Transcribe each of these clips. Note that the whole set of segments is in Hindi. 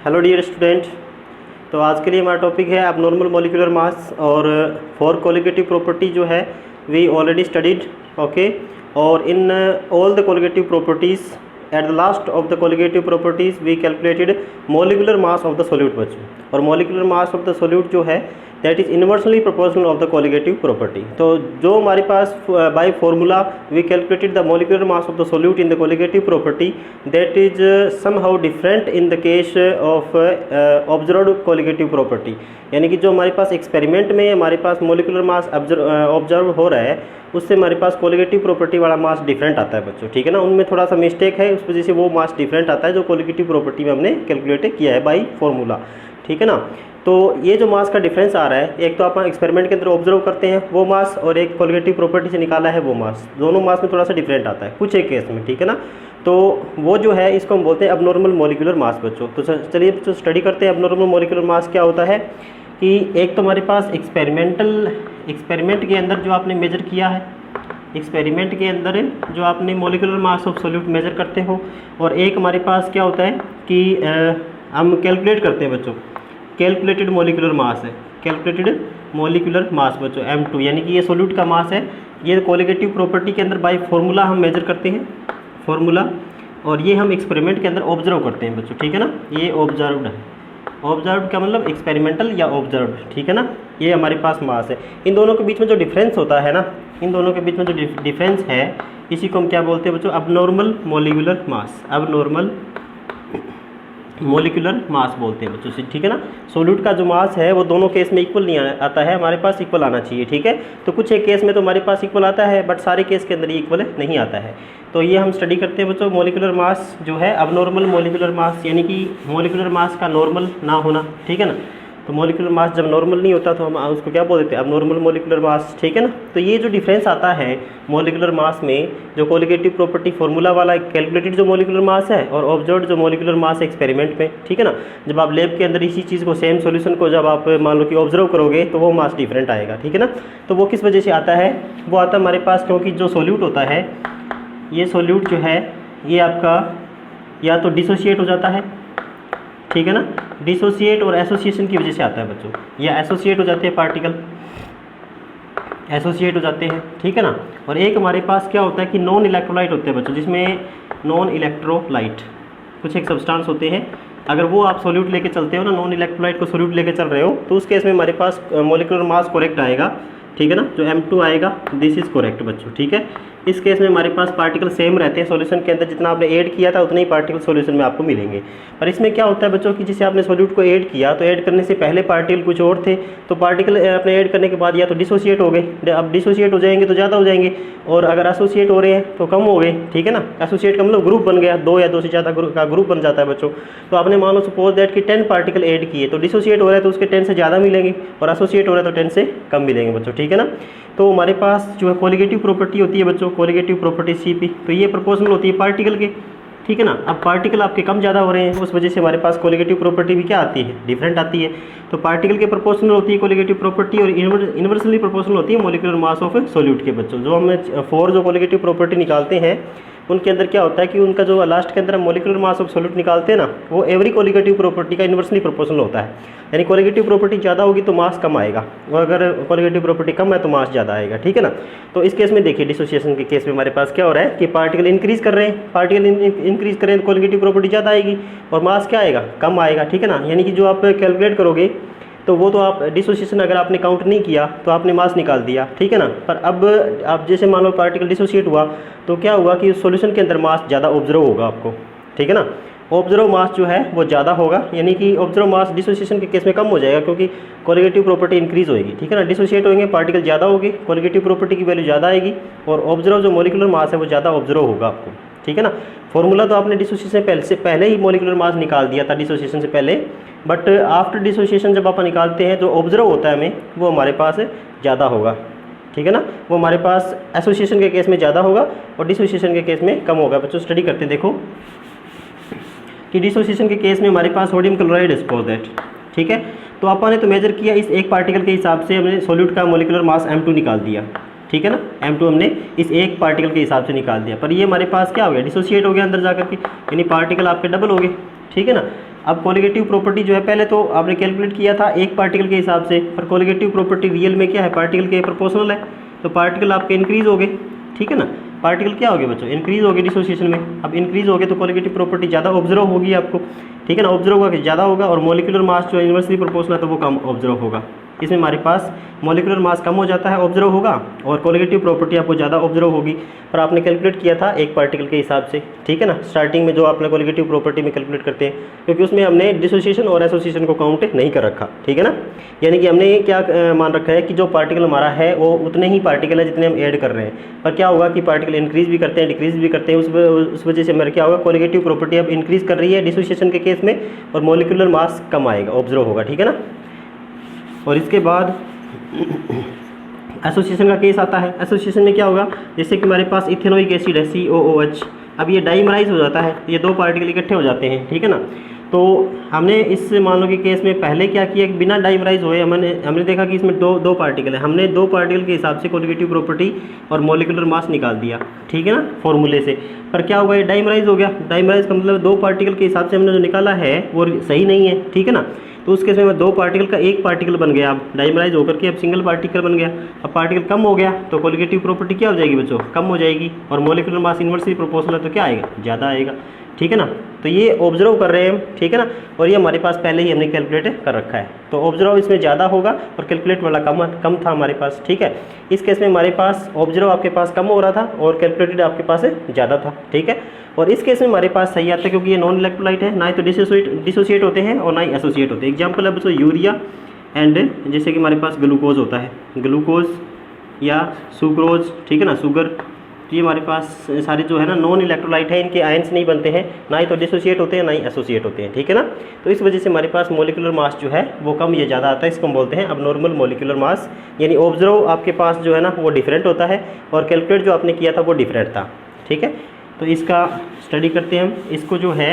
Hello dear student. तो आज के लिए हमारा टॉपिक है एबनॉर्मल मॉलिक्यूलर मास और फॉर कोलिगेटिव प्रॉपर्टी जो है वी ऑलरेडी स्टडीड ओके। और in all the colligative properties at the last of the colligative properties we calculated molecular mass of the solute बच्चों। और molecular mass of the solute जो है that is inversely proportional of the colligative property. तो जो हमारे पास by formula we calculated the molecular mass of the solute in the colligative property that is somehow different in the case of observed colligative property. यानी कि जो हमारे पास एक्सपेरिमेंट में हमारे पास मॉलिक्यूलर मास ऑब्जर्व हो रहा है उससे हमारे पास कोलिगेटिव प्रॉपर्टी वाला मास डिफरेंट आता है बच्चों, ठीक है ना। उनमें थोड़ा सा मिस्टेक है, उस वजह से वो मास डिफरेंट आता है जो कोलिगेटिव प्रॉपर्टी में हमने कैलकुलेट किया है बाई फार्मूला, ठीक है ना। तो ये जो मास का डिफरेंस आ रहा है, एक तो आप एक्सपेरिमेंट के अंदर ऑब्जर्व करते हैं वो मास और एक कोलिगेटिव प्रॉपर्टी से निकाला है वो मास, दोनों मास में थोड़ा सा डिफरेंट आता है कुछ एक केस में, ठीक है ना। तो वो जो है इसको हम बोलते हैं एबनॉर्मल मॉलिक्यूलर मास बच्चों। तो चलिए बच्चों स्टडी करते हैं एबनॉर्मल मॉलिक्यूलर मास क्या होता है। कि एक तो हमारे पास एक्सपेरिमेंट के अंदर जो आपने मेजर किया है, एक्सपेरिमेंट के अंदर जो आपने molecular mass of solute measure करते हो, और एक हमारे पास क्या होता है कि हम कैलकुलेट करते हैं बच्चों, कैलकुलेटेड मॉलिक्यूलर मास है, कैलकुलेटेड मॉलिक्यूलर मास बच्चों M2, यानी कि ये सोल्यूट का मास है। ये कोलिगेटिव प्रॉपर्टी के अंदर बाय फार्मूला हम मेजर करते हैं फार्मूला, और ये हम एक्सपेरिमेंट के अंदर ऑब्जर्व करते हैं बच्चों, ठीक है ना। ये ऑब्जर्व्ड है, ऑब्जर्व्ड का मतलब एक्सपेरिमेंटल या ऑब्जर्व्ड, ठीक है ना। ये हमारे पास मास है। इन दोनों के बीच में जो डिफरेंस होता है ना, इन दोनों के बीच में जो डिफरेंस है इसी को हम क्या बोलते हैं बच्चों, abnormal molecular mass, abnormal molecular mass बोलते हैं बच्चों, ठीक है ना। सोल्यूट का जो मास है वो दोनों केस में इक्वल नहीं आता है, हमारे पास इक्वल आना चाहिए, ठीक है। तो कुछ एक केस में तो हमारे पास इक्वल आता है बट सारे केस के अंदर ये इक्वल नहीं आता है। तो ये हम स्टडी करते हैं बच्चों मॉलिक्यूलर मास जो है अबनॉर्मल मॉलिक्यूलर मास, यानी कि मॉलिक्यूलर मास का नॉर्मल ना होना, ठीक है ना। तो मॉलिक्यूलर मास जब नॉर्मल नहीं होता तो हम उसको क्या बोल देते हैं, अबनॉर्मल मॉलिक्यूलर मास, ठीक है ना। तो ये जो डिफरेंस आता है मॉलिक्यूलर मास में, जो कोलिगेटिव प्रॉपर्टी फार्मूला वाला कैलकुलेटेड जो मॉलिक्यूलर मास है और ऑब्जर्व्ड जो मॉलिक्यूलर मास एक्सपेरिमेंट में, ठीक है ना। जब आप लैब के अंदर इसी चीज़ को सेम सॉल्यूशन को जब आप मान लो कि ऑब्जर्व करोगे तो वो मास डिफरेंट आएगा, ठीक है ना। तो वो किस वजह से आता है, वो आता है हमारे पास क्योंकि जो सोल्यूट होता है, ये सोल्यूट जो है ये आपका या तो डिसोशिएट हो जाता है, ठीक है ना। डिसोशिएट और एसोसिएशन की वजह से आता है बच्चों, या एसोसिएट हो जाते हैं पार्टिकल, एसोसिएट हो जाते हैं, ठीक है ना। और एक हमारे पास क्या होता है कि नॉन इलेक्ट्रोलाइट होते हैं बच्चों, जिसमें नॉन इलेक्ट्रोलाइट कुछ एक सब्सटेंस होते हैं। अगर वो आप सोल्यूट लेके चलते हो ना, नॉन इलेक्ट्रोलाइट को सोल्यूट लेके चल रहे हो, तो उस केस में हमारे पास मॉलिक्यूलर मास करेक्ट आएगा, ठीक है ना। जो M2 आएगा दिस इज़ करेक्ट बच्चों, ठीक है। इस केस में हमारे पास पार्टिकल सेम रहते हैं सॉल्यूशन के अंदर, जितना आपने ऐड किया था उतने ही पार्टिकल सॉल्यूशन में आपको मिलेंगे। पर इसमें क्या होता है बच्चों कि जैसे आपने सोल्यूट को ऐड किया तो ऐड करने से पहले पार्टिकल कुछ और थे, तो पार्टिकल आपने ऐड करने के बाद या तो डिसोशिएट हो गए, अब डिसोशिएट हो जाएंगे तो ज़्यादा हो जाएंगे, और अगर एसोसिएट हो रहे हैं तो कम हो गए, ठीक है ना। एसोसिएट का मतलब ग्रुप बन गया, 2 या 2 से ज़्यादा का ग्रुप बन जाता है बच्चों। तो आपने मान लो सपोज दैट कि 10 पार्टिकल ऐड किए, तो डिसोशिएट हो रहा है तो उसके 10 से ज़्यादा मिलेंगे, और एसोसिएट हो रहा है तो 10 से कम मिलेंगे बच्चों, ठीक है ना। तो हमारे पास जो है कोलिगेटिव प्रॉपर्टी होती है बच्चों, कोलिगेटिव प्रॉपर्टी CP, तो ये प्रोपोर्शनल होती है पार्टिकल के, ठीक है ना। अब पार्टिकल आपके कम ज़्यादा हो रहे हैं, उस वजह से हमारे पास कोलिगेटिव प्रॉपर्टी भी क्या आती है, डिफरेंट आती है। तो पार्टिकल के प्रोपोर्शनल होती है कोलिगेटिव प्रॉपर्टी, और इन्वर्सली प्रोपोर्शनल होती है मॉलिक्यूलर मास ऑफ सोल्यूट के बच्चों। जो हम 4 जो कोलिगेटिव प्रॉपर्टी निकालते हैं उनके अंदर क्या होता है कि उनका जो लास्ट के अंदर हम मॉलिक्यूलर मास ऑफ सोल्यूट निकालते हैं ना, वो एवरी कोलिगेटिव प्रॉपर्टी का इन्वर्सली प्रोपोर्शनल होता है। यानी कोलिगेटिव प्रॉपर्टी ज़्यादा होगी तो मास कम आएगा, और अगर कोलिगेटिव प्रॉपर्टी कम है तो मास ज़्यादा आएगा, ठीक है ना। तो इस केस में देखिए डिसोसिएशन के केस में हमारे पास क्या हो रहा है कि पार्टिकल इंक्रीज कर रहे हैं, पार्टिकल इंक्रीज कर रहे हैं तो कोलिगेटिव प्रॉपर्टी ज़्यादा आएगी और मास क्या आएगा, कम आएगा, ठीक है ना। यानी कि जो आप कैलकुलेट करोगे तो वो तो आप डिसोसिएशन अगर आपने काउंट नहीं किया तो आपने मास निकाल दिया, ठीक है ना। पर अब आप जैसे मान लो पार्टिकल डिसोसिएट हुआ तो क्या हुआ कि सॉल्यूशन के अंदर मास ज़्यादा ऑब्जर्व होगा आपको, ठीक है ना। ऑब्जर्व मास जो है वो ज़्यादा होगा, यानी कि ऑब्जर्व मास डिसोसिएशन के केस में कम हो जाएगा क्योंकि कोलिगेटिव प्रॉपर्टी इंक्रीज होगी, ठीक है ना। डिसोसिएट होंगे पार्टिकल ज़्यादा होगी, कोलिगेटिव प्रॉपर्टी की वैल्यू ज़्यादा आएगी, और ऑब्जर्व जो मॉलिक्यूलर मास है वो ज़्यादा ऑब्जर्व होगा आपको, ठीक है ना। फॉर्मूला तो आपने डिसोसिएशन से पहले ही मॉलिक्यूलर मास निकाल दिया था डिसोसिएशन से पहले, बट आफ्टर डिसोसिएशन जब आप निकालते हैं जो ऑब्जर्व होता है हमें वो हमारे पास ज़्यादा होगा, ठीक है ना। वो हमारे पास एसोसिएशन के केस में ज़्यादा होगा और डिसोसिएशन के केस में कम होगा। बच्चों स्टडी करते हैं, देखो कि डिसोसिएशन के केस में हमारे पास सोडियम क्लोराइड सपोज दैट, ठीक है। तो आपने तो मेजर किया इस एक पार्टिकल के हिसाब से, हमने सोल्यूट का मॉलिक्यूलर मास M2 निकाल दिया, ठीक है ना। M2 हमने इस एक पार्टिकल के हिसाब से निकाल दिया, पर ये हमारे पास क्या हो गया, डिसोसिएट हो गया अंदर जाकर के, यानी पार्टिकल आपके डबल हो गए, ठीक है ना। अब कोलिगेटिव प्रॉपर्टी जो है पहले तो आपने कैलकुलेट किया था एक पार्टिकल के हिसाब से, पर कोलिगेटिव प्रॉपर्टी रियल में क्या है, पार्टिकल के प्रोपोर्शनल है। तो पार्टिकल आपके इंक्रीज हो गए, ठीक है ना, पार्टिकल क्या हो गए बच्चों, इंक्रीज हो गए डिसोसिएशन में। अब इंक्रीज हो गए तो कोलिगेटिव प्रॉपर्टी ज़्यादा ऑब्जर्व होगी आपको, ठीक है ना, ऑब्जर्व होगा कि ज़्यादा होगा, और मोलिकुलर मास जो इन्वर्सली प्रोपोर्शनल है तो वो कम ऑब्जर्व होगा। इसमें हमारे पास मोलिकुलर मास कम हो जाता है, ऑब्जर्व होगा, और कोलिगेटिव प्रॉपर्टी आपको ज़्यादा ऑब्जर्व होगी। पर आपने कैलकुलेट किया था एक पार्टिकल के हिसाब से, ठीक है ना, स्टार्टिंग में जो आपने कोलिगेटिव प्रॉपर्टी में कैलकुलेट करते हैं, क्योंकि उसमें हमने डिसोसिएशन और एसोसिएशन को काउंट नहीं कर रखा, ठीक है ना। यानी कि हमने क्या मान रखा है कि जो पार्टिकल हमारा है वो उतने ही पार्टिकल है जितने हम ऐड कर रहे हैं। पर क्या होगा कि पार्टिकल इंक्रीज भी करते हैं, डिक्रीज भी करते हैं, उस वजह से हमारा क्या होगा, कोलिगेटिव प्रॉपर्टी अब इंक्रीज कर रही है डिसोसिएशन के केस में, और मोलिकुलर मास कम आएगा, ऑब्जर्व होगा, ठीक है ना। और इसके बाद एसोसिएशन का केस आता है। एसोसिएशन में क्या होगा, जैसे कि हमारे पास इथेनोइक एसिड है COOH, अब ये डाइमराइज हो जाता है, ये दो पार्टिकल इकट्ठे हो जाते हैं, ठीक है ना। तो हमने इस मान लो कि केस में पहले क्या किया कि बिना डाइमराइज हुए हमने देखा कि इसमें दो पार्टिकल है, हमने दो पार्टिकल के हिसाब से कोलिगेटिव प्रॉपर्टी और मोलिकुलर मास निकाल दिया, ठीक है ना, फॉर्मूले से। पर क्या हुआ, ये डाइमराइज हो गया। डाइमराइज का मतलब दो पार्टिकल के हिसाब से हमने जो निकाला है वो सही नहीं है, ठीक है ना। तो उस केस में दो पार्टिकल का एक पार्टिकल बन गया, अब डाइमराइज होकर के अब सिंगल पार्टिकल बन गया। अब पार्टिकल कम हो गया तो कोलिगेटिव प्रॉपर्टी क्या हो जाएगी बच्चों, कम हो जाएगी, और मोलिकुलर मास इन्वर्सली प्रोपोर्शनल है तो क्या आएगा, ज़्यादा आएगा, ठीक है ना। तो ये ऑब्जर्व कर रहे हैं हम, ठीक है ना, और ये हमारे पास पहले ही हमने कैलकुलेट कर रखा है। तो ऑब्जर्व इसमें ज़्यादा होगा और कैलकुलेट वाला कम था हमारे पास, ठीक है। इस केस में हमारे पास ऑब्जर्व आपके पास कम हो रहा था और कैलकुलेटेड आपके पास ज़्यादा था, ठीक है। और इस केस में हमारे पास सही आता है क्योंकि ये नॉन इलेक्ट्रोलाइट है, ना ही तो डिसोसिएट होते हैं और ना ही एसोसिएट होते हैं। एग्जाम्पल है बच्चों यूरिया एंड जैसे कि हमारे पास ग्लूकोज होता है, ग्लूकोज या सुक्रोज, ठीक है ना, शुगर। तो ये हमारे पास सारे जो है ना नॉन इलेक्ट्रोलाइट है, इनके आयंस नहीं बनते हैं, ना ही तो डिसोसिएट होते हैं ना ही एसोसिएट होते हैं, ठीक है ना। तो इस वजह से हमारे पास मोलिकुलर मास जो है वो कम या ज़्यादा आता है, इसको हम बोलते हैं अब नॉर्मल मोलिकुलर मास। यानी ऑब्जर्व आपके पास जो है ना वो डिफरेंट होता है और कैलकुलेट जो आपने किया था वो डिफरेंट था, ठीक है। तो इसका स्टडी करते हैं हम। इसको जो है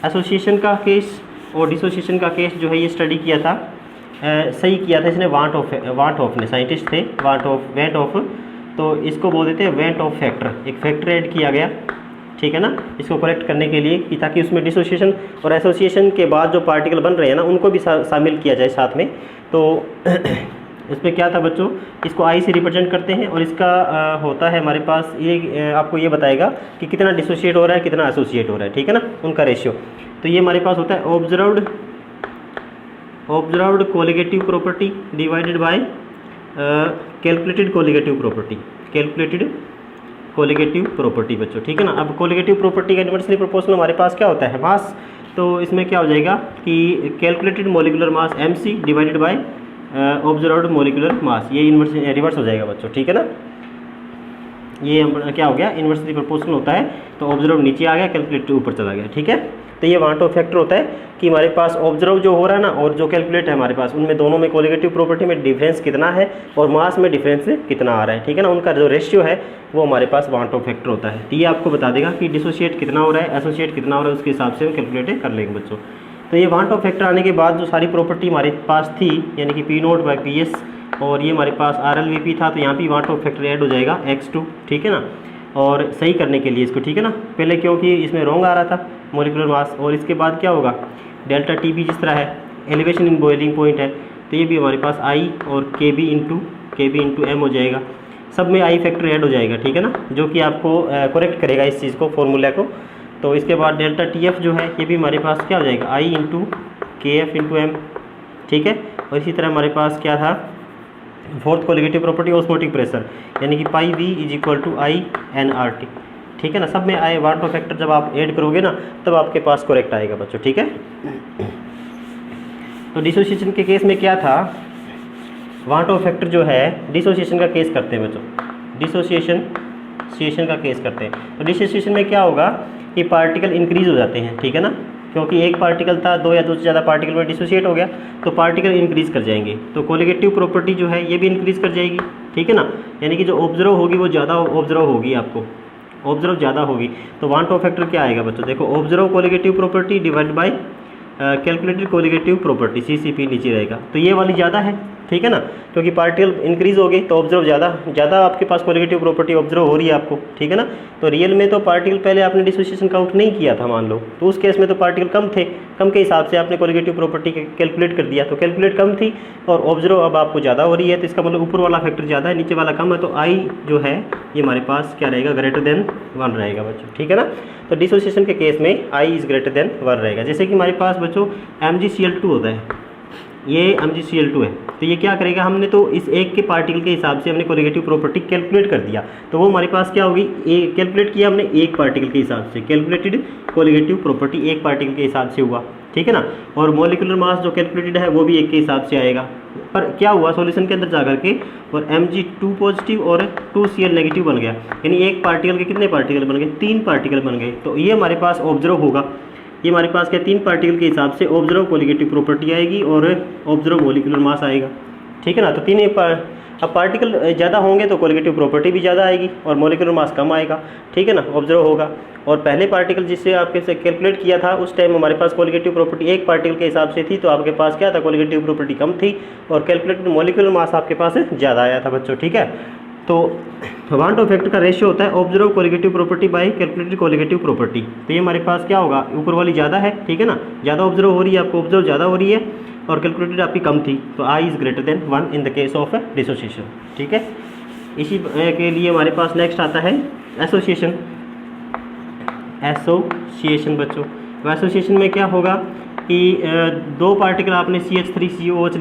एसोसिएशन का केस और डिसोसिएशन का केस जो है ये स्टडी किया था, सही किया था इसने वांट ऑफ ने, साइंटिस्ट थे वेंट ऑफ, तो इसको बोल देते हैं वेंट ऑफ फैक्टर। एक फैक्टर ऐड किया गया, ठीक है ना, इसको करेक्ट करने के लिए कि ताकि उसमें डिसोसिएशन और एसोसिएशन के बाद जो पार्टिकल बन रहे हैं ना उनको भी शामिल किया जाए साथ में। तो इसमें क्या था बच्चों, इसको आई से रिप्रेजेंट करते हैं और इसका होता है हमारे पास ये आपको ये बताएगा कि कितना डिसोसिएट हो रहा है कितना एसोसिएट हो रहा है, ठीक है ना, उनका रेशियो। तो ये हमारे पास होता है observed colligative property divided by calculated colligative property बच्चों, ठीक है ना। अब कोलिगेटिव प्रॉपर्टी का इन्वर्सली प्रोपोर्शनल हमारे पास क्या होता है, मास। तो इसमें क्या हो जाएगा कि calculated molecular mass MC divided by observed molecular mass, ये इन्वर्स रिवर्स हो जाएगा बच्चों, ठीक है ना। ये क्या हो गया, इन्वर्सली प्रोपोर्शनल होता है तो ऑब्जर्व नीचे आ गया, कैलकुलेटेड ऊपर चला गया, ठीक है। तो ये वांट ऑफ फैक्टर होता है कि हमारे पास ऑब्जर्व जो हो रहा है ना और जो कैलकुलेट है हमारे पास, उनमें दोनों में कोलिगेटिव प्रॉपर्टी में डिफरेंस कितना है और मास में डिफरेंस कितना आ रहा है, ठीक है ना, उनका जो रेशियो है वो हमारे पास वांट ऑफ फैक्टर होता है। तो ये आपको बता देगा कि डिसोसिएट कितना हो रहा है, एसोसिएट कितना हो रहा है, उसके हिसाब से हम कैलकुलेट कर लेंगे बच्चों। तो ये वांट ऑफ फैक्टर आने के बाद जो सारी प्रॉपर्टी हमारे पास थी, यानी कि P0/PS, और ये हमारे पास RLVP था, तो यहाँ भी वांट ऑफ फैक्टर ऐड हो जाएगा X2, ठीक है ना। और सही करने के लिए इसको, ठीक है ना, पहले क्योंकि इसमें रॉन्ग आ रहा था मोलिकुलर मास, और इसके बाद क्या होगा डेल्टा TB जिस तरह है, एलिवेशन इन बॉइलिंग पॉइंट है, तो ये भी हमारे पास I और KB इंटू M हो जाएगा। सब में I फैक्टर ऐड हो जाएगा, ठीक है ना, जो कि आपको करेक्ट करेगा इस चीज़ को, फॉर्मूला को। तो इसके बाद डेल्टा TF जो है ये भी हमारे पास क्या हो जाएगा, I into KF into M, ठीक है। और इसी तरह हमारे पास क्या था, fourth colligative property osmotic pressure, यानी कि पाई V = I/NRT, ठीक है ना। सब में आए वांट ऑफ फैक्टर जब आप ऐड करोगे ना तब आपके पास करेक्ट आएगा बच्चों, ठीक है। तो डिसोसिएशन के केस में क्या था, वांट ऑफ फैक्टर जो है डिसोसिएशन का केस करते हैं बच्चों, डिसोसिएशन का केस करते हैं। तो डिसोसिएशन में क्या होगा कि पार्टिकल इंक्रीज हो जाते हैं, ठीक है ना, क्योंकि एक पार्टिकल था, दो या दो से ज़्यादा पार्टिकल में डिसोसिएट हो गया तो पार्टिकल इंक्रीज कर जाएंगे, तो कोलिगेटिव प्रॉपर्टी जो है ये भी इंक्रीज कर जाएगी, ठीक है ना। यानी कि जो ऑब्जर्व होगी वो ज़्यादा ऑब्जर्व होगी, आपको ऑब्जर्व ज़्यादा होगी। तो वांट ऑफ फैक्टर क्या आएगा बच्चों, देखो observe colligative property divide by calculated colligative property CCP नीचे रहेगा, तो ये वाली ज़्यादा है, ठीक है ना, क्योंकि पार्टिकल इंक्रीज हो गई तो ऑब्जर्व ज़्यादा आपके पास कोलिगेटिव प्रॉपर्टी ऑब्जर्व हो रही है आपको, ठीक है ना। तो रियल में तो पार्टिकल पहले आपने डिसोसिएशन काउंट नहीं किया था मान लो, तो उस केस में तो पार्टिकल कम थे, कम के हिसाब से आपने कोलिगेटिव प्रॉपर्टी कैलकुलेट कर दिया, तो कैलकुलेट कम थी और ऑब्जर्व अब आपको ज़्यादा हो रही है, तो इसका मतलब ऊपर वाला फैक्टर ज़्यादा है, नीचे वाला कम है, तो आई जो है ये हमारे पास क्या रहेगा, ग्रेटर देन 1 रहेगा बच्चों, ठीक है ना। तो डिसोसिएशन के केस में आई इज़ ग्रेटर देन 1 रहेगा। जैसे कि हमारे पास बच्चों MgCl2 होता है, ये MgCl2 है, तो ये क्या करेगा, हमने तो इस एक के पार्टिकल के हिसाब से हमने कोलिगेटिव प्रॉपर्टी कैलकुलेट कर दिया, तो वो हमारे पास क्या होगी, कैलकुलेट किया हमने एक पार्टिकल के हिसाब से, कैलकुलेटेड कोलिगेटिव प्रॉपर्टी एक पार्टिकल के हिसाब से हुआ, ठीक है ना। और मॉलिक्यूलर मास जो कैलकुलेटेड है वो भी एक के हिसाब से आएगा, पर क्या हुआ सॉल्यूशन के अंदर जा करके और Mg2 पॉजिटिव और 2Cl नेगेटिव बन गया, यानी एक पार्टिकल के कितने पार्टिकल बन गए, 3 पार्टिकल बन गए, तो ये हमारे पास ऑब्जर्व होगा, ये हमारे पास क्या 3 पार्टिकल के हिसाब से ऑब्जर्व कोलिगेटिव प्रॉपर्टी आएगी और ऑब्जर्व मॉलिक्यूलर मास आएगा, ठीक है ना। तो 3 अब पार्टिकल ज़्यादा होंगे तो कोलिगेटिव प्रॉपर्टी भी ज़्यादा आएगी और मॉलिक्यूलर मास कम आएगा, ठीक है ना, ऑब्जर्व होगा। और पहले पार्टिकल जिससे आपके से कैलकुलेट किया था उस टाइम हमारे पास कोलिगेटिव प्रॉपर्टी एक पार्टिकल के हिसाब से थी, तो आपके पास क्या था, कोलिगेटिव प्रॉपर्टी कम थी और कैलकुलेटेड मॉलिक्यूलर मास आपके पास ज़्यादा आया था बच्चों, ठीक है। तो 1 फैक्टर का रेशियो होता है observe colligative property bye calculated colligative property, तो ये हमारे पास क्या होगा, ऊपर वाली ज़्यादा है, ठीक है ना, ज़्यादा ऑब्जर्व हो रही है, आपको ऑब्जर्व ज़्यादा हो रही है और कैलकुलेटेड आपकी कम थी, तो I is greater than 1 in the case of dissociation, ठीक है। इसी के लिए हमारे पास नेक्स्ट आता है एसोसिएशन। एसोसिएशन बच्चों, तो एसोसिएशन में क्या होगा कि 2 पार्टिकल आपने CH3COOH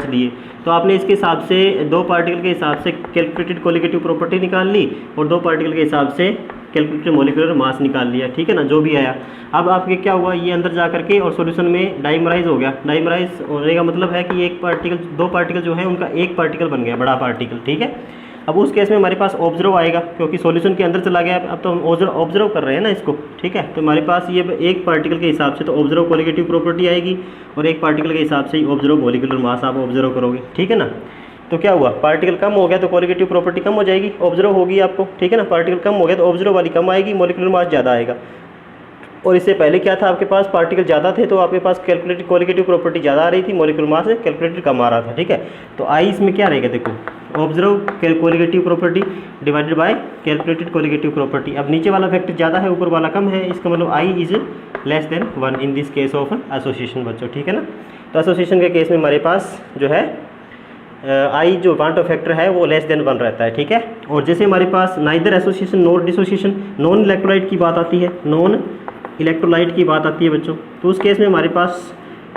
लिए, तो आपने इसके हिसाब से 2 पार्टिकल के हिसाब से कैलकुलेटेड कोलिगेटिव प्रॉपर्टी निकाल ली और 2 पार्टिकल के हिसाब से कैलकुलेटेड मॉलिक्यूलर मास निकाल लिया, ठीक है ना, जो भी आया। अब आपके क्या हुआ, ये अंदर जा करके और सॉल्यूशन में डाइमराइज हो गया। डाइमराइज होने का मतलब है कि एक पार्टिकल 2 पार्टिकल जो है उनका एक पार्टिकल बन गया, बड़ा पार्टिकल, ठीक है। अब उस केस में हमारे पास ऑब्जर्व आएगा क्योंकि सॉल्यूशन के अंदर चला गया, अब तो हम ऑब्जर्व कर रहे हैं ना इसको, ठीक है। तो हमारे पास ये एक पार्टिकल के हिसाब से तो ऑब्जर्व कोलिगेटिव प्रॉपर्टी आएगी और एक पार्टिकल के हिसाब से ऑब्जर्व मॉलिक्यूलर मास आप ऑब्जर्व करोगे, ठीक है ना। तो क्या हुआ, पार्टिकल कम हो गया तो कोलिगेटिव प्रॉपर्टी कम हो जाएगी, ऑब्जर्व होगी आपको, ठीक है ना। पार्टिकल कम हो गया तो ऑब्जर्व वाली कम आएगी, मॉलिक्यूलर मास ज़्यादा आएगा। और इससे पहले क्या था, आपके पास पार्टिकल ज़्यादा थे तो आपके पास कैलकुलेटेड कोलिगेटिव प्रॉपर्टी ज़्यादा आ रही थी, मॉलिक्यूलर मास कैलकुलेटेड कम आ रहा था, ठीक है। तो आई इसमें क्या रहेगा, देखो observe colligative property divided by calculated colligative property. अब नीचे वाला फैक्टर ज़्यादा है, ऊपर वाला कम है, इसका मतलब I is less than 1 in this case of association बच्चों, ठीक है ना। तो एसोसिएशन के केस में हमारे पास जो है आई जो पॉइंट ऑफ फैक्टर है वो लेस देन 1 रहता है, ठीक है। और जैसे हमारे पास neither association nor dissociation, non electrolyte की बात आती है, नॉन इलेक्ट्रोलाइट की बात आती है बच्चों, तो उस केस में हमारे पास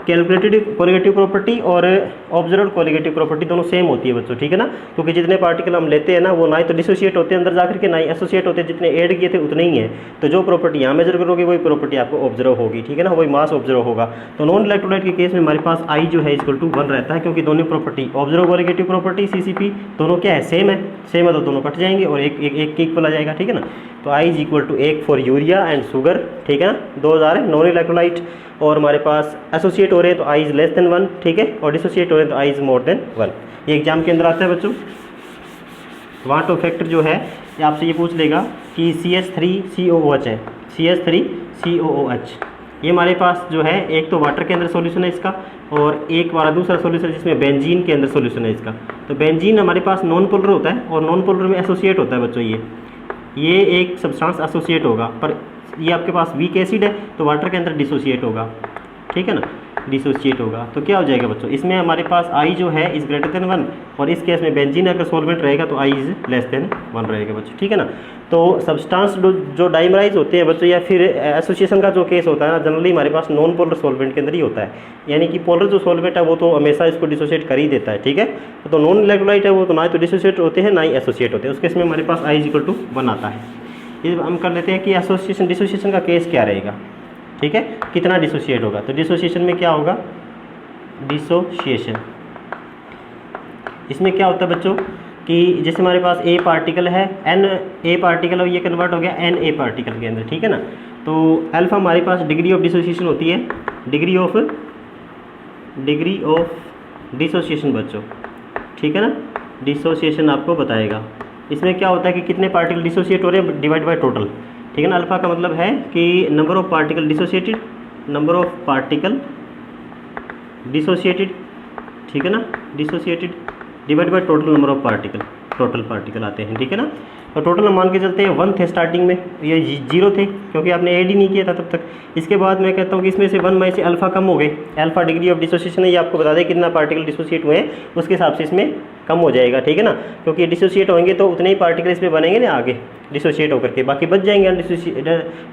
कैलकुलेटेड कोलिगेटिव प्रॉपर्टी और ऑब्जर्व्ड कोलिगेटिव प्रॉपर्टी दोनों सेम होती है बच्चों, ठीक है ना। क्योंकि जितने पार्टिकल हम लेते हैं ना वो ना ही तो डिसोसिएट होते हैं अंदर जाकर के, ना ही एसोसिएट होते हैं, जितने ऐड किए थे उतने ही हैं। तो जो प्रॉपर्टी यहाँ मेजर करोगे वही प्रॉपर्टी आपको ऑब्जर्व होगी, ठीक है ना, वही मास ऑब्जर्व होगा। तो नॉन इलेक्ट्रोलाइट के केस में हमारे पास आई जो है इक्वल टू 1 रहता है, क्योंकि दोनों property observe colligative property CCP दोनों क्या है, सेम है तो दोनों कट जाएंगे और एक इक्वल आ जाएगा, ठीक है ना। तो I is equal to 1 for urea and sugar, ठीक है ना, 2000 है नॉन इलेक्ट्रोलाइट। और हमारे पास एसोसिएट हो रहे हैं तो आई इज लेस देन 1, ठीक है, और डिसोसिएट हो रहे हैं तो आई इज मोर देन 1। ये एग्जाम के अंदर आता है बच्चों। वाट ऑफ फैक्टर जो है ये आपसे ये पूछ लेगा कि CH3COOH है, CH3COOH ये हमारे पास जो है एक तो वाटर के अंदर सॉल्यूशन है इसका और एक हमारा दूसरा सॉल्यूशन जिसमें बेंजीन के अंदर सॉल्यूशन है इसका। तो बेंजीन हमारे पास नॉन पोलर होता है और नॉन पोलर में एसोसिएट होता है बच्चों, ये एक सब्सटेंस एसोसिएट होगा, पर ये आपके पास वीक एसिड है तो वाटर के अंदर डिसोसिएट होगा, ठीक है ना, डिसोसिएट होगा। तो क्या हो जाएगा बच्चों, इसमें हमारे पास आई जो है इज ग्रेटर देन 1 और इस केस में बेंजीन अगर सॉल्वेंट रहेगा तो आई इज लेस देन 1 रहेगा बच्चों, ठीक है ना। तो सब्सटेंस जो डाइमराइज होते हैं बच्चों या फिर एसोसिएशन का जो केस होता है ना, जनरली हमारे पास नॉन पोलर सॉल्वेंट के अंदर ही होता है, यानी कि पोलर जो सॉल्वेंट है वो तो हमेशा इसको डिसोसिएट कर ही देता है, ठीक है। तो नॉन इलेक्ट्रोलाइट है वो तो ना तो डिसोसिएट होते हैं ना ही एसोसिएट होते हैं, उस केस में हमारे पास आई इज इक्वल टू 1 आता है। ये हम कर लेते हैं कि एसोसिएशन डिसोसिएशन का केस क्या रहेगा, ठीक है, कितना डिसोसिएट होगा। तो डिसोसिएशन में क्या होगा, डिसोसिएशन इसमें क्या होता है बच्चों कि जैसे हमारे पास ए पार्टिकल है, एन ए पार्टिकल और ये कन्वर्ट हो गया एन ए पार्टिकल के अंदर, ठीक है ना। तो अल्फा हमारे पास डिग्री ऑफ डिसोसिएशन होती है, डिग्री ऑफ डिसोसिएशन बच्चों, ठीक है ना, डिसोसिएशन आपको बताएगा। इसमें क्या होता है कि कितने पार्टिकल डिसोसिएट हो रहे हैं डिवाइड बाय टोटल, ठीक है ना। अल्फा का मतलब है कि number of particle dissociated number of particle dissociated, ठीक है ना, dissociated divide by total number of particle, total particle आते हैं, ठीक है ना। और टोटल मान के चलते हैं 1 थे स्टार्टिंग में, ये 0 थे क्योंकि आपने ऐड ही नहीं किया था तब तक। इसके बाद मैं कहता हूँ कि इसमें से 1 में से अल्फा कम हो गए, अल्फा डिग्री ऑफ डिसोसिएशन है, ये आपको बता दें कितना पार्टिकल डिसोसिएट हुए हैं, उसके हिसाब से इसमें कम हो जाएगा, ठीक है ना। क्योंकि डिसोसिएट होंगे तो उतने ही पार्टिकल इसमें बनेंगे ना आगे डिसोसिएट होकर के, बाकी बच जाएंगे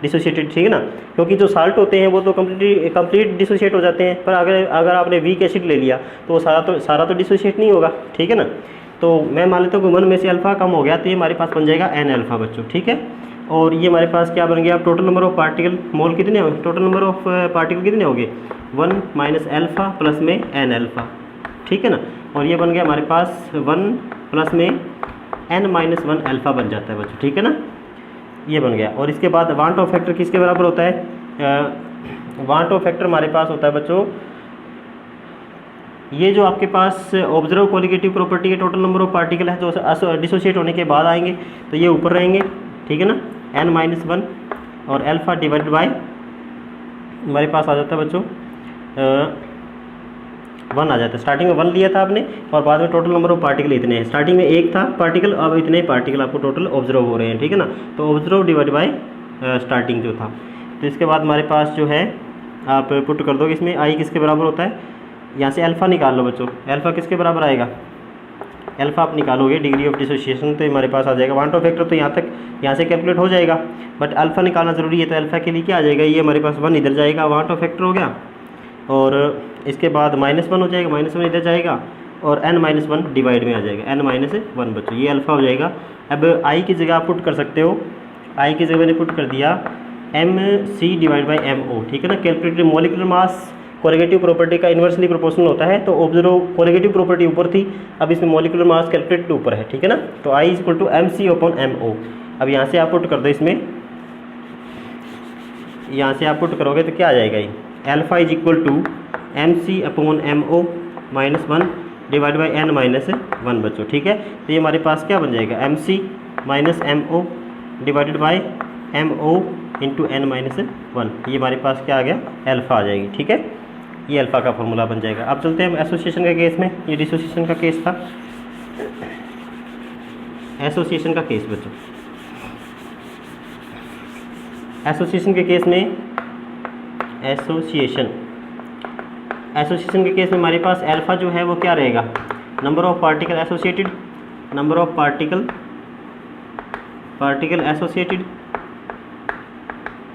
डिसोसिएटेड, ठीक है ना। क्योंकि जो साल्ट होते हैं वो तो कंप्लीट डिसोसिएट हो जाते हैं, पर अगर आपने वीक एसिड ले लिया तो वो सारा तो डिसोसिएट नहीं होगा, ठीक है ना। तो मैं मान लेता हूँ कि 1 में से अल्फा कम हो गया, तो ये हमारे पास बन जाएगा n अल्फा बच्चों, ठीक है। और ये हमारे पास क्या बन गया, टोटल नंबर ऑफ पार्टिकल मोल कितने हो, टोटल नंबर ऑफ पार्टिकल कितने हो गए 1 माइनस अल्फा प्लस में n अल्फा, ठीक है ना। और ये बन गया हमारे पास 1 प्लस में n माइनस 1 अल्फा बन जाता है बच्चों, ठीक है ना, ये बन गया। और इसके बाद वांट ऑफ फैक्टर किसके बराबर होता है, वांट ऑफ फैक्टर हमारे पास होता है बच्चों, ये जो आपके पास ऑब्जर्व कोलिगेटिव प्रॉपर्टी है, टोटल नंबर ऑफ पार्टिकल है जो डिसोशिएट होने के बाद आएंगे तो ये ऊपर रहेंगे, ठीक है ना, n माइनस 1 और अल्फा डिवाइड बाय हमारे पास आ जाता है बच्चों 1 आ जाता है। स्टार्टिंग में 1 लिया था आपने और बाद में टोटल नंबर ऑफ पार्टिकल इतने हैं, स्टार्टिंग में 1 था पार्टिकल, अब इतने पार्टिकल आपको टोटल ऑब्जर्व हो रहे हैं, ठीक है ना। तो ऑब्जर्व डिवाइड बाय स्टार्टिंग जो था। तो इसके बाद हमारे पास जो है आप पुट कर दो, इसमें आई किसके बराबर होता है, यहाँ से अल्फ़ा निकाल लो बच्चों, अल्फ़ा किसके बराबर आएगा, अल्फ़ा आप निकालोगे डिग्री ऑफ डिसोसिएशन तो हमारे पास आ जाएगा। वांट ऑफ फैक्टर तो यहाँ से कैलकुलेट हो जाएगा, बट अल्फ़ा निकालना ज़रूरी है, तो अल्फ़ा के लिए क्या आ जाएगा, ये हमारे पास 1 इधर जाएगा, वांट ऑफ फैक्टर हो गया, और इसके बाद -1 हो जाएगा, -1 इधर जाएगा और n माइनस 1 डिवाइड में आ जाएगा, n माइनस 1 बच्चों, ये अल्फ़ा हो जाएगा। अब आई की जगह आप पुट कर सकते हो, आई की जगह मैंने पुट कर दिया mc डिवाइड बाई mo, ठीक है ना। कैलकुलेटेड मॉलिक्यूलर मास कोलिगेटिव प्रॉपर्टी का इन्वर्सली प्रोपोर्शनल होता है, तो ऑब्जर्व कोलिगेटिव प्रॉपर्टी ऊपर थी, अब इसमें मॉलिक्यूलर मास कैलकुलेटेड ऊपर है, ठीक है ना। तो I equal to mc upon mo। अब यहाँ से आप पुट कर दो, इसमें यहाँ से आप पुट करोगे तो क्या आ जाएगा, ये alpha is equal to mc upon mo minus 1 divide by n minus 1 बच्चों, ठीक है। तो ये हमारे पास क्या बन जाएगा, mc minus mo divided by mo into n minus 1, ये हमारे पास क्या आ गया, अल्फ़ा आ जाएगी, ठीक है। ये अल्फ़ा का फॉर्मूला बन जाएगा। अब चलते हैं एसोसिएशन का केस में, ये डिसोसिएशन का केस था, एसोसिएशन का केस बच्चों। एसोसिएशन के केस में एसोसिएशन के केस में हमारे पास अल्फ़ा जो है वो क्या रहेगा, number of particle associated, number of particle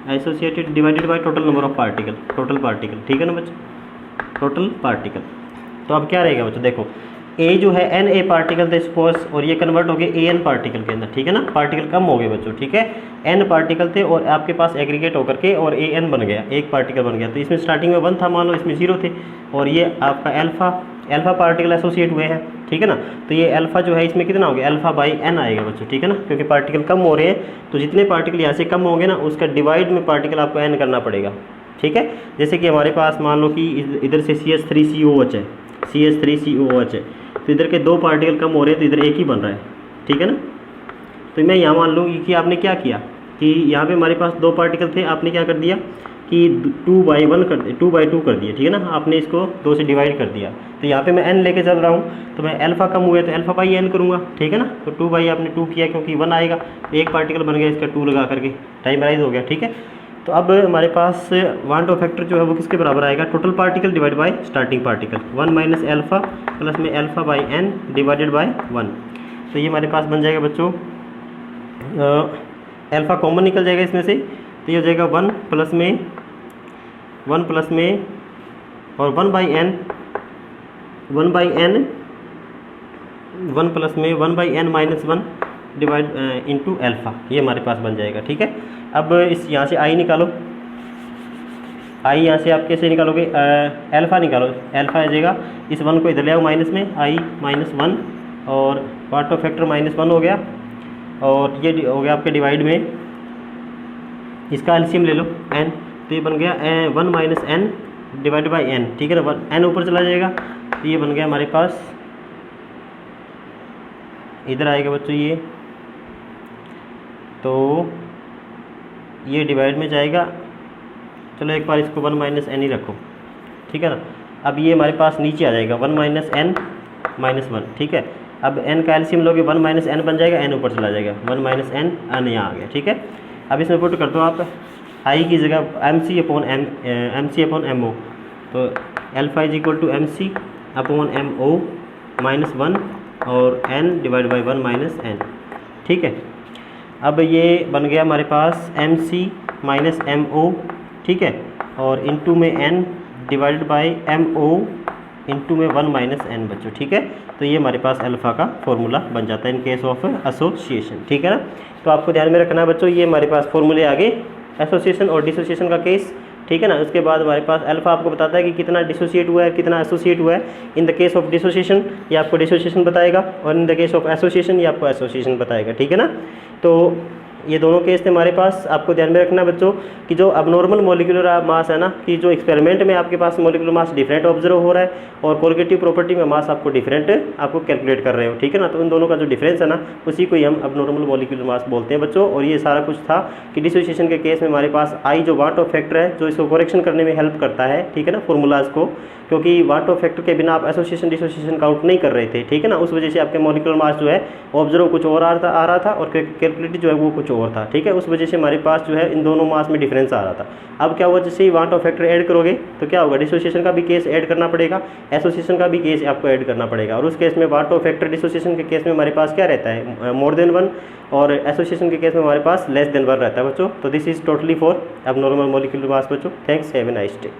associated divided by total number of particle, total particle, ठीक है ना बच्चों, टोटल पार्टिकल। तो अब क्या रहेगा बच्चों, देखो ए जो है एन ए पार्टिकल थे सपोज, और ये कन्वर्ट हो गए ए एन पार्टिकल के अंदर, ठीक है ना, पार्टिकल कम हो गए बच्चों, ठीक है। एन पार्टिकल थे और आपके पास एग्रीगेट होकर के और ए एन बन गया, एक पार्टिकल बन गया। तो इसमें स्टार्टिंग में 1 था, मान लो इसमें 0 थे, और ये आपका अल्फ़ा पार्टिकल एसोसिएट हुए हैं, ठीक है ना। तो ये अल्फ़ा जो है इसमें कितना हो गया, अल्फ़ा बाई एन आएगा बच्चों, ठीक है ना, क्योंकि पार्टिकल कम हो रहे हैं, तो जितने पार्टिकल यहाँ से कम होंगे ना उसका डिवाइड में पार्टिकल आपको एन करना पड़ेगा, ठीक है। जैसे कि हमारे पास मान लो कि इधर से CH3COH है, CH3COH है, तो इधर के 2 पार्टिकल कम हो रहे हैं, तो इधर एक ही बन रहा है, ठीक है ना। तो मैं यहाँ मान लूँ कि आपने क्या किया कि यहाँ पे हमारे पास 2 पार्टिकल थे, आपने क्या कर दिया कि 2/2 कर दिया, ठीक है ना, आपने इसको 2 से डिवाइड कर दिया। तो यहाँ पे मैं n लेके चल रहा हूँ, तो मैं अल्फ़ा कम हुआ तो अल्फ़ा बाई n करूँगा, ठीक है ना। तो 2 आपने 2 किया क्योंकि 1 आएगा, एक पार्टिकल बन गया, इसका 2 लगा करके टाइमराइज हो गया, ठीक है। तो अब हमारे पास वांट ऑफ फैक्टर जो है वो किसके बराबर आएगा, total particle divide by starting particle, 1 minus alpha plus में alpha by n divided by 1। तो ये हमारे पास बन जाएगा बच्चों, अल्फ़ा कॉमन निकल जाएगा इसमें से, तो ये हो जाएगा 1 प्लस में और 1 बाई n 1 प्लस में 1 by n minus 1 divide into alpha, ये हमारे पास बन जाएगा, ठीक है। अब इस यहाँ से आई निकालो, आई यहाँ से आप कैसे निकालोगे, अल्फ़ा निकालो, अल्फ़ा आ जाएगा, इस 1 को इधर ले आओ माइनस में, आई माइनस 1 और पार्ट ऑफ फैक्टर -1 हो गया, और ये हो गया आपके डिवाइड में, इसका एलसीएम ले लो n, तो ये बन गया 1 minus n divide by n, ठीक है ना, n ऊपर चला जाएगा, तो ये बन गया हमारे पास, इधर आएगा बच्चों ये, तो ये डिवाइड में जाएगा चलो एक बार इसको 1 माइनस एन ही रखो, ठीक है ना। अब ये हमारे पास नीचे आ जाएगा 1 माइनस एन माइनस 1, ठीक है। अब एन का एलसीएम लोगे 1 माइनस एन बन जाएगा, एन ऊपर चला जाएगा, 1 माइनस एन एन यहाँ आ गया, ठीक है। अब इसमें पुट कर दो आप आई की जगह M C upon M O, तो alpha is equal to M C upon M O minus 1 और N divide by 1 minus N, ठीक है। अब ये बन गया हमारे पास M C minus M O, ठीक है, और इनटू में N divided by M O into में 1 माइनस एन बच्चों, ठीक है। तो ये हमारे पास अल्फ़ा का फॉर्मूला बन जाता है इन केस ऑफ एसोसिएशन, ठीक है ना। तो आपको ध्यान में रखना है बच्चों, ये हमारे पास फॉर्मूले आ गए एसोसिएशन और डिसोसिएशन का केस, ठीक है ना। उसके बाद हमारे पास अल्फ़ा आपको बताता है कि कितना डिसोसिएट हुआ है, कितना एसोसिएट हुआ है। इन द केस ऑफ डिसोसिएशन ये आपको डिसोसिएशन बताएगा, और इन द केस ऑफ एसोसिएशन ये आपको एसोसिएशन बताएगा, ठीक है ना। तो ये दोनों केस थे हमारे पास। आपको ध्यान में रखना बच्चों कि जो अबनॉर्मल मॉलिक्यूलर मास है ना, कि जो एक्सपेरिमेंट में आपके पास मॉलिक्यूलर मास डिफरेंट ऑब्जर्व हो रहा है और कोलिगेटिव प्रॉपर्टी में मास आपको डिफरेंट आपको कैलकुलेट कर रहे हो, ठीक है ना। तो इन दोनों का जो डिफरेंस है ना, उसी को ही हम अबनॉर्मल मॉलिक्यूलर मास बोलते हैं बच्चों। और ये सारा कुछ था कि डिसोसिएशन के केस में हमारे पास आई जो वाट ऑफ फैक्टर है, जो इसको करेक्शन करने में हेल्प करता है, ठीक है ना, फॉर्मूलाज को, क्योंकि वाट ऑफ फैक्टर के बिना आप एसोसिएशन डिसोसिएशन काउंट नहीं कर रहे थे, ठीक है ना। उस वजह से आपके मॉलिक्यूलर मास जो है ऑब्जर्व कुछ और आ रहा था और कैलकुलेटेड जो है वो कुछ और था, ठीक है। उस वजह से हमारे पास जो है इन दोनों मास में डिफरेंस आ रहा था। अब क्या हुआ, जैसे ही वाट ऑफ फैक्टर ऐड करोगे तो क्या होगा, डिसोसिएशन का भी केस ऐड करना पड़ेगा, एसोसिएशन का भी केस आपको ऐड करना पड़ेगा। और उस केस में वाट ऑफ फैक्टर डिसोसिएशन के केस में हमारे पास क्या रहता है, मोर देन 1, और एसोसिएशन के केस में हमारे पास लेस देन 1 रहता है बच्चों। तो this is totally for abnormal molecular mass बच्चों। Thanks, have a nice day.